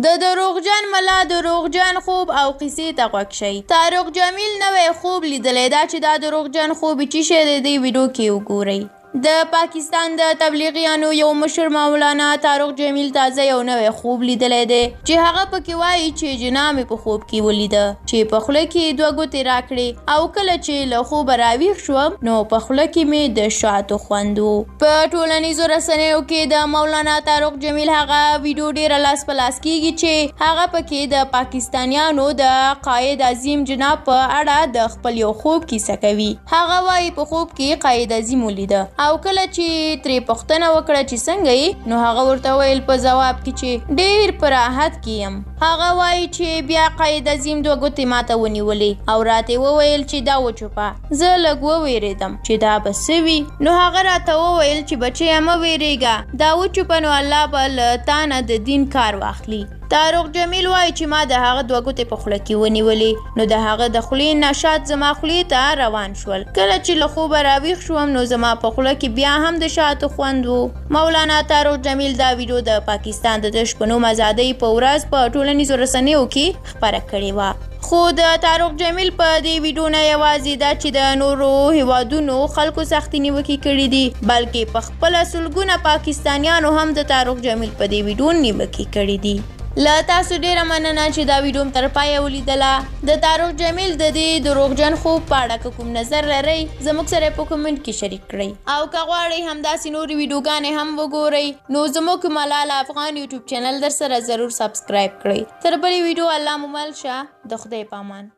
د دروغجن ملا دروغجن خوب او قصې ته غوږ شئ. طارق جمیل نوی خوب لیدلی دا چې دا دروغجن خوب چې شی دی دې ویډیو کې وګورئ. د پاکستان د تبلیغیانو یو مشر مولانا طارق جمیل تازه یو نوی خوب لیدلی دی چې هغه پکې وایي چې جنا مې په خوب کې ولیده چې په خوله کې 2 ګوتې راکړې او کله چې له خوبه راویښ شوم نو په خوله کې مې د شاتو خوند و. په ټولنیزو رسنیو کې د مولانا طارق جمیل هغه ویډیو ډېره لاس په لاس کیږي چې هغه پکې د پاکستانیانو د قائد عظیم جناب په اړه د خپل یو خوب کیسه کوي. هغه وایي په خوب کې قائد عظیم ولیده او کله چې ترې پوښتنه وکړه چې څنګه یې نو هغه ورته ویل په ځواب کې چې ډېر په راحت کې یم. هغه وایي چې بیا قائد عظیم 2 ګوتې ماته ونیولې او راته وویل چې دا وچوپه. زه لږ وویرېدم چې دا به څه وي نو هغه راته وویل چې بچیه مه ویرېږه دا وچوپه نو الله به له تا نه د دین کار واخلي. طارق جمیل وایي چې ما د هغه 2 ګوتې په خوله کې ونیولې نو د هغه د خولې نه شات زما خولې ته روان شول. کله چې له خوبه راویښ شوم نو زما په خوله کې بیا هم د شاتو خوند و. مولانا طارق جمیل دا ویډیو د پاکستان د 10 ازادۍ په ورځ په ټولنیزو رسنیو کې خپره کړې وه. خو د طارق جمیل په دې ویډیو نه یوازې دا چې د نورو هیوادونو خلکو سختې نیوکې کړي دي بلکې په خپله سلګونه پاکستانیانو هم د طارق جمیل په دې ویډیو نیوکې کړي دي. له تاسو ډیره مننه چې دا ویډیو تر پایه ولیدله. د طارق جمیل د دې دروغجن خوب په اړه کوم نظر لرئ زموږ سره په کومنټ کې شریک کړئ او که غواړئ همداسې نورې ویډیوګانې هم وګورئ نو زموږ ملال افغان یوټیوب چینل در سره ضرور سبسکرایب کړئ. تر بلې ویډیو الله مو مل شه. د خدای په امان.